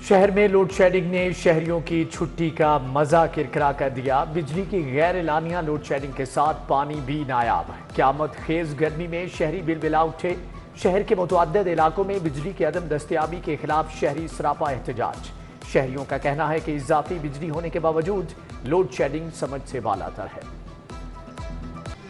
शहर में load shedding ने शहरियों की छुट्टी का मजा किरकिरा कर दिया। बिजली की गैर एलानिया लोड शेडिंग के साथ पानी भी नायाब है। क़यामत खेज गर्मी में शहरी बिलबिला उठे। शहर के मुतअद्दिद इलाकों में बिजली की अदम दस्तयाबी के खिलाफ शहरी सरापा एहतजाज। शहरियों का कहना है कि इजाफी बिजली होने के बावजूद लोड शेडिंग समझ से बालातर है।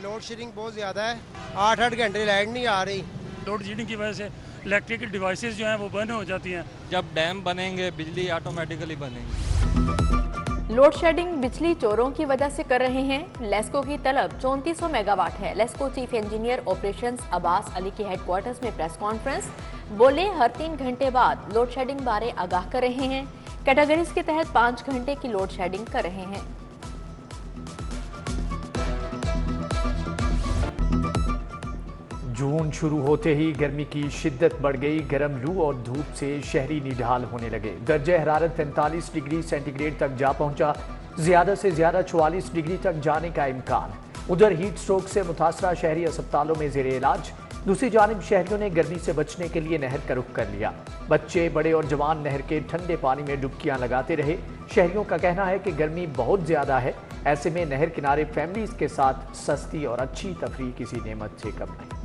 लोड शेडिंग बहुत ज़्यादा है, 8-8 घंटे लाइट नहीं आ रही। लोड शेडिंग की वजह से इलेक्ट्रिक डिवाइसेस जो हैं वो बंद हो जाती हैं। जब डैम बनेंगे बिजली ऑटोमेटिकली बनेंगी। लोड शेडिंग बिजली चोरों की वजह से कर रहे हैं। लेस्को की तलब 3400 मेगावाट है। LESCO chief engineer operations Abbas Ali के हेडक्वार्टर्स में प्रेस कॉन्फ्रेंस, बोले हर 3 घंटे बाद लोड शेडिंग बारे आगाह कर रहे हैं। कैटेगरीज के तहत 5 घंटे की लोड शेडिंग कर रहे हैं। जून शुरू होते ही गर्मी की शिद्दत बढ़ गई। गर्म लू और धूप से शहरी निढाल होने लगे। दर्जे हरारत 45 डिग्री सेंटीग्रेड तक जा पहुंचा। ज्यादा से ज्यादा 44 डिग्री तक जाने का इम्कान। उधर हीट स्ट्रोक से मुतासरा शहरी अस्पतालों में जेर इलाज। दूसरी जानिब शहरियों ने गर्मी से बचने के लिए नहर का रुख कर लिया। बच्चे, बड़े और जवान नहर के ठंडे पानी में डुबकियां लगाते रहे। शहरियों का कहना है कि गर्मी बहुत ज्यादा है। ऐसे में नहर किनारे फैमिलीज के साथ सस्ती और अच्छी तफरीह किसी नेमत से कम नहीं।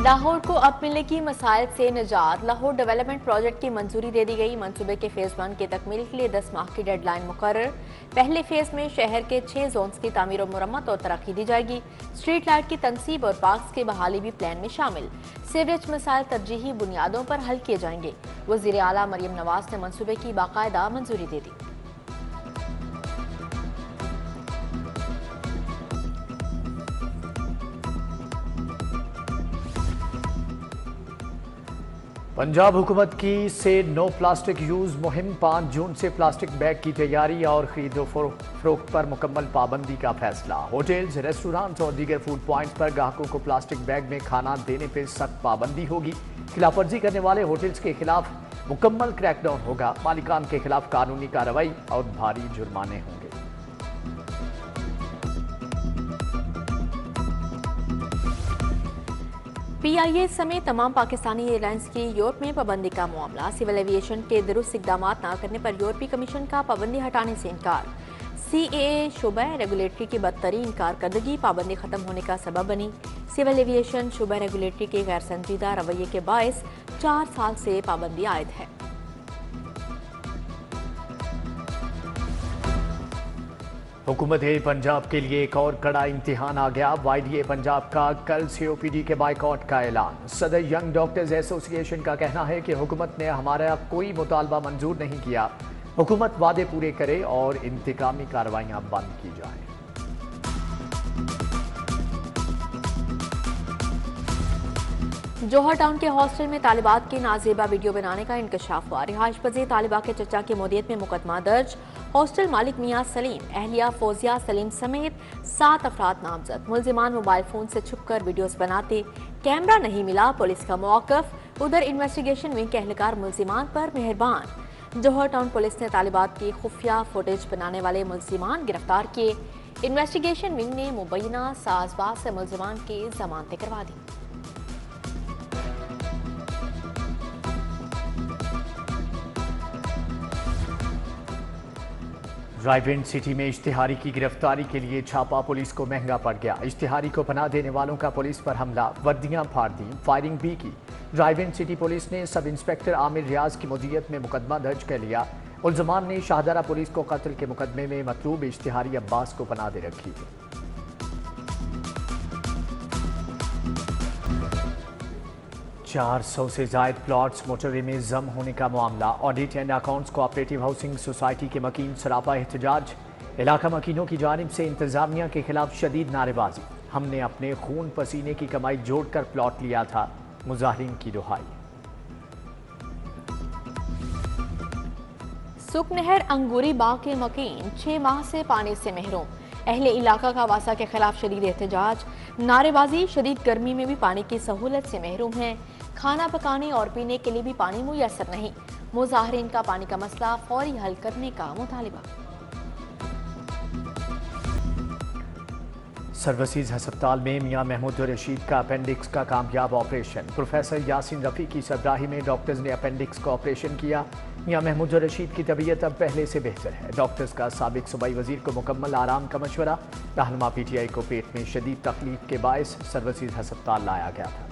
लाहौर को अब मिलेगी मसाइल से निजात। लाहौर डेवलपमेंट प्रोजेक्ट की मंजूरी दे दी गई। मंसूबे के फेज 1 की तकमील के लिए 10 माह की डेडलाइन मुकर्रर। पहले फेज में शहर के 6 जोन्स की तामीर और मुरम्मत और तरक्की दी जाएगी। स्ट्रीट लाइट की तनसीब और पार्क्स की बहाली भी प्लान में शामिल। सीवरेज मसाइल तरजीही बुनियादों पर हल किए जाएंगे। वज़ीर आला मरियम नवाज ने मंसूबे की बाकायदा मंजूरी दे दी। पंजाब हुकूमत की से नो प्लास्टिक यूज मुहिम। 5 जून से प्लास्टिक बैग की तैयारी और खरीदो फरोख्त पर मुकम्मल पाबंदी का फैसला। होटल्स, रेस्टोरेंट्स और दीगर फूड पॉइंट्स पर ग्राहकों को प्लास्टिक बैग में खाना देने पर सख्त पाबंदी होगी। खिलाफवर्जी करने वाले होटल्स के खिलाफ मुकम्मल क्रैकडाउन होगा। मालिकान के खिलाफ कानूनी कार्रवाई और भारी जुर्माने होंगे। PIA समेत तमाम पाकिस्तानी एयरलाइंस की यूरोप में पाबंदी का मामला। सिविल एविएशन के दुरुस्त इकदाम न करने पर यूरोपीय कमीशन का पाबंदी हटाने से इनकार। CAA शुबा रेगुलेटरी की बदतरीन कारकर्दगी पाबंदी खत्म होने का सबब बनी। सिविल एविएशन शुबा रेगुलेटरी के गैर संजीदा रवैये के बायस 4 साल से पाबंदी आयद है। हुकूमत पंजाब के लिए एक और कड़ा इम्तिहान आ गया। YDA पंजाब का कल COPD के बाइकआउट का ऐलान। सदर यंग डॉक्टर्स एसोसिएशन का कहना है कि हुकूमत ने हमारा कोई मुतालबा मंजूर नहीं किया। हुकूमत वादे पूरे करे और इंतकामी कार्रवाइयां बंद की जाएं। जौहर टाउन के हॉस्टल में तालिबात की नाजेबा वीडियो बनाने का इंकशाफ हुआ। रिहाइश पजीर तालिबा के चचा की मोदियत में मुकदमा दर्ज। हॉस्टल मालिक मियां सलीम, अहलिया फौजिया सलीम समेत 7 अफराद नामजद। मुलजिमान मोबाइल फोन से छुपकर वीडियोस बनाते। कैमरा नहीं मिला, पुलिस का मौकफ। उधर इन्वेस्टिगेशन विंग के एहलकार मुलजिमान पर मेहरबान। जौहर टाउन पुलिस ने तालिबात की खुफिया फुटेज बनाने वाले मुलजिमान गिरफ्तार किए। इन्वेस्टिगेशन विंग ने मुबैना साजबाज से मुलजिमान की जमानतें करवा दी। रायविंड सिटी में इश्तिहारी की गिरफ्तारी के लिए छापा पुलिस को महंगा पड़ गया। इश्तिहारी को पनाह देने वालों का पुलिस पर हमला, वर्दियां फाड़ दी, फायरिंग भी की। रायविंड सिटी पुलिस ने सब इंस्पेक्टर आमिर रियाज की मुदीयत में मुकदमा दर्ज कर लिया। मुलजमान ने शाहदरा पुलिस को कत्ल के मुकदमे में मतलूब इश्तिहारी अब्बास को पनाह दे रखी है। 400 से जायद प्लॉट्स मोटरवे में जम होने का मामला। Audit and accounts cooperative housing society के मकीन सरापा एहतजाज। इलाका मकीनों की जानिब से इंतजामिया के खिलाफ शदीद नारेबाजी। हमने अपने खून पसीने की कमाई जोड़कर प्लॉट लिया था, मुजाहिरीन की दुहाई। सुकनहर अंगूरी बाग के मकीन 6 माह से पानी से महरूम। अहले इलाका का वासा के खिलाफ शदीद एहतजाज, नारेबाजी। शदीद गर्मी में भी पानी की सहूलत से महरूम हैं। खाना पकाने और पीने के लिए भी पानी मुयसर नहीं। मुजाहिरीन का पानी का मसला फौरी हल करने का मुतालिबा। सर्विसेज अस्पताल में मियां महमूद रशीद का अपेंडिक्स का कामयाब ऑपरेशन। प्रोफेसर यासिन रफ़ी की सरबराही में डॉक्टर्स ने अपेंडिक्स का ऑपरेशन किया। मियां महमूद रशीद की तबीयत अब पहले से बेहतर है। डॉक्टर्स का साबिक सूबाई वजीर को मुकम्मल आराम का मशवरा। रहनुमा PTI को पेट में शदीद तकलीफ के बायस सर्विसेज अस्पताल लाया गया था।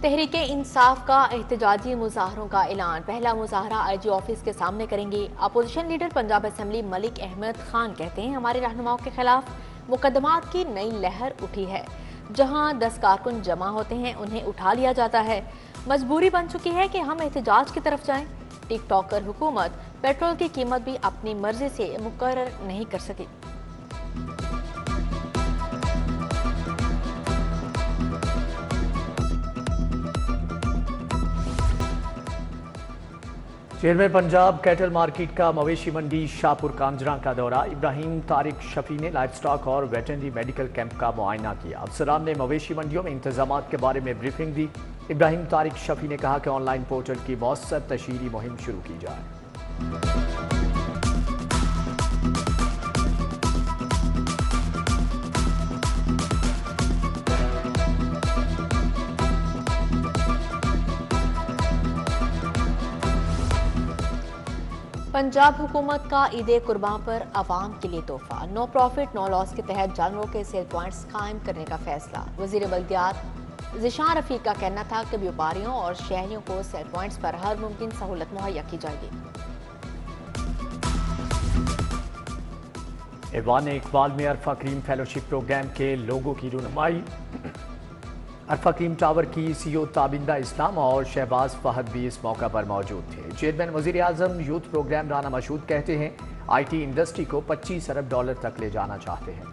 तहरीके इंसाफ का एहतजाजी मुजाहरों का ऐलान। पहला मुजाहरा IG ऑफिस के सामने करेंगे। Opposition leader Punjab assembly Malik Ahmad Khan कहते हैं, हमारे रहनुमाओं के खिलाफ मुकदमात की नई लहर उठी है। जहां 10 कारकुन जमा होते हैं उन्हें उठा लिया जाता है। मजबूरी बन चुकी है कि हम एहतजाज की तरफ जाएं। टिकटॉकर हुकूमत पेट्रोल की कीमत भी अपनी मर्जी से मुकर्रर नहीं कर सकी। चेयरमैन पंजाब कैटल मार्केट का मवेशी मंडी शाहपुर कांजरा का दौरा। इब्राहिम तारिक शफी ने लाइफ स्टॉक और वेटरनरी मेडिकल कैंप का मुआयना किया। अफसरान ने मवेशी मंडियों में इंतजाम के बारे में ब्रीफिंग दी। इब्राहिम तारिक शफी ने कहा कि ऑनलाइन पोर्टल की मौसर तशहीरी मुहिम शुरू की जाए। पंजाब हुकूमत का ईद कुर्बान पर आवाम के लिए तोहफा। नो प्रॉफिट नो लॉस के तहत जानवरों के सेल पॉइंट्स कायम करने का फैसला। वजीर बल्दियात ज़िशान रफ़ी का कहना था कि व्यापारियों और शहरियों को सेल पॉइंट्स पर हर मुमकिन सहूलत मुहैया की जाएगी। ऐवान इकबाल में अरफा करीम फेलोशिप प्रोग्राम के लोगों की रुनुमाई। अरफा करीम टावर की CEO ताबिंदा इस्लाम और शहबाज फहद भी इस मौका पर मौजूद थे। चेयरमैन वजीर आजम यूथ प्रोग्राम राना मशहूद कहते हैं, IT इंडस्ट्री को $25 अरब तक ले जाना चाहते हैं।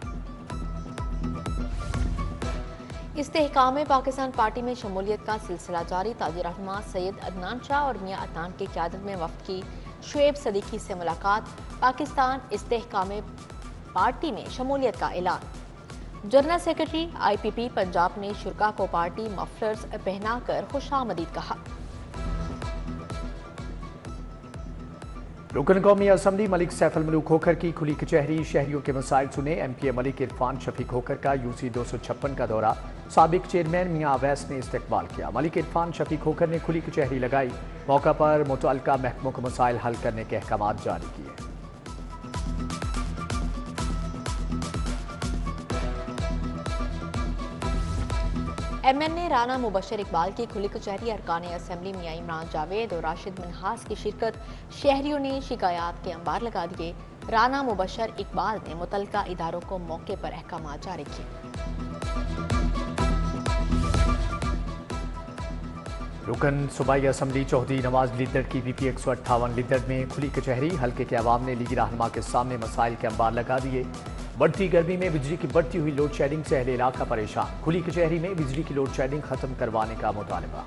इस्तेहकाम पाकिस्तान पार्टी में शमूलियत का सिलसिला जारी। ताजिर रहनुमा सैयद अदनान शाह और मियां अदनान की क़यादत में वफ़द की शुएब सदीकी से मुलाकात। पाकिस्तान इस्तेहकाम पार्टी में शमूलियत का ऐलान। जनरल सेक्रेटरी IPP पंजाब ने शुरा को पार्टी मफलर्स पहनाकर खुशामदीद कहा। रुकन कौमी असम्बली मलिक सैफुल मलूक खोखर की खुली कचहरी। शहरियों के मसाइल सुने। MPA मलिक इरफान शफी खोखर का UC 256 का दौरा। साबिक चेयरमैन मियां अवैस ने इस्तकबाल किया। मलिक इरफान शफी खोखर ने खुली कचहरी लगाई। मौका पर मुतअल्लिका महकमों को मसाइल हल करने के अहकाम जारी किए। MNA राना मुबशर इकबाल की खुली कचहरी। अरकान असेंबली मियां इमरान जावेद और राशिद मिनहास की शिरकत। शहरियों ने शिकायत के अंबार लगा दिए। राना मुबशर इकबाल ने मुतल्लिका इदारों को मौके पर अहकाम जारी किए। रुकन सूबाई असम्बली चौधरी नवाज लीदर की BP 158 लीदर में खुली कचहरी। हल्के के अवाम ने लीगी रहनुमा के सामने मसाइल के अंबार लगा दिए। बढ़ती गर्मी में बिजली की बढ़ती हुई लोड शेडिंग से अहले इलाका परेशान। खुली कचहरी में बिजली की लोड शेडिंग खत्म करवाने का मुतालबा।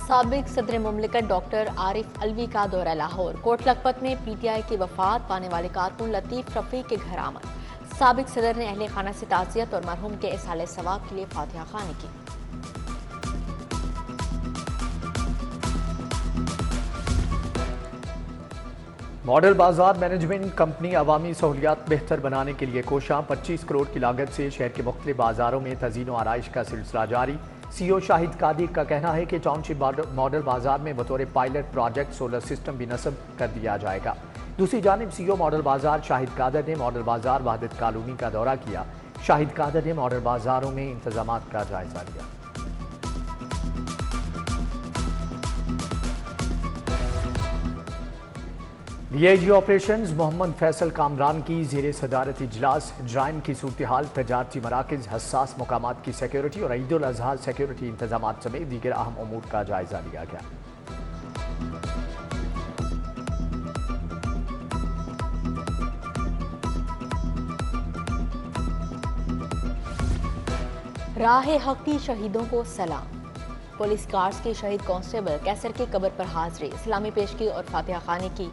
साबिक सदर मुमलिकत डॉक्टर आरिफ अलवी का दौरा लाहौर। कोट लखपत में PTI की वफात पाने वाले कारकुन लतीफ रफ़ी के घर आमद। साबिक सदर ने अहले खाना से ताज़ियत और मरहूम के इसाले सवाब के लिए फातिहा खानी की। मॉडल बाजार मैनेजमेंट कंपनी अवामी सहूलियात बेहतर बनाने के लिए कोशां। 25 करोड़ की लागत से शहर के मुख्तलिफ बाजारों में तज़ीन व आराइश का सिलसिला जारी। CEO शाहिद कादिर का कहना है कि टाउनशिप मॉडल बाजार में बतौर पायलट प्रोजेक्ट सोलर सिस्टम भी नस्ब कर दिया जाएगा। दूसरी जानिब CEO मॉडल बाजार शाहिद कादिर ने मॉडल बाजार वहदत कॉलोनी का दौरा किया। शाहिद कादिर ने मॉडल बाजारों में इंतजामात का जायजा लिया। DIG ऑपरेशंस मोहम्मद फैसल कामरान की ज़ेर सदारत इजलास। जराइम की सूरत हाल, तजारती मराकज़, हसास मकामात की सिक्योरिटी और ईद उल अज़हा सिक्योरिटी इंतजाम समेत दीगर अहम उमूर का जायजा लिया गया। राह हक की शहीदों को सलाम। पुलिस कार्ड्स के शहीद कांस्टेबल कैसर की कब्र पर हाजिरी, इस्लामी पेशगी और फातिहा खानी की।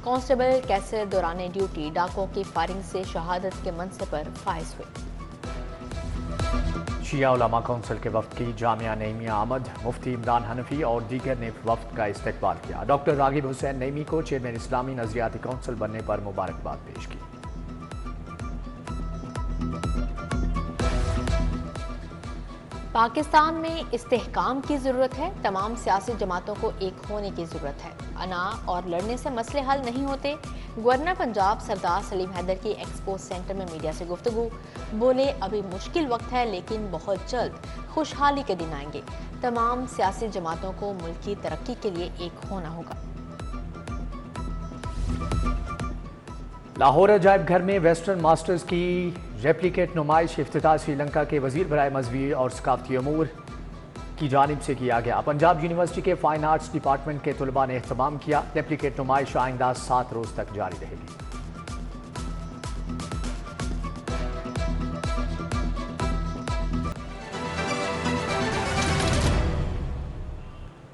कांस्टेबल कैसर दौरान ड्यूटी डाकों की फायरिंग से शहादत के मंसब पर फाइज हुए। शिया उलमा कौंसिल के वफ्द की जामिया नईमिया आमद, मुफ्ती इमरान हनफी और दीगर ने वफ्द का इस्तकबाल किया। डॉक्टर रागिब हुसैन नईमी को चेयरमैन इस्लामी नजरियाती कौंसिल बनने पर मुबारकबाद पेश की। पाकिस्तान में इस्तेहकाम की ज़रूरत है। तमाम सियासी जमातों को एक होने की ज़रूरत है। अना और लड़ने से मसले हल नहीं होते। गवर्नर पंजाब सरदार सलीम हैदर की एक्सपो सेंटर में मीडिया से गुफ्तगू, बोले अभी मुश्किल वक्त है लेकिन बहुत जल्द खुशहाली के दिन आएंगे। तमाम सियासी जमातों को मुल्क की तरक्की के लिए एक होना होगा। लाहौर अजायब घर में वेस्टर्न मास्टर्स की रेप्लिकेट नुमाइश इफ्तिताह श्रीलंका के वजीर बराए मजहबी और सकाफती अमूर की जानिब से किया गया। पंजाब यूनिवर्सिटी के फाइन आर्ट्स डिपार्टमेंट के तलबा ने एहतमाम किया। रेप्लिकेट नुमाइश आइंदा 7 रोज तक जारी रहेगी।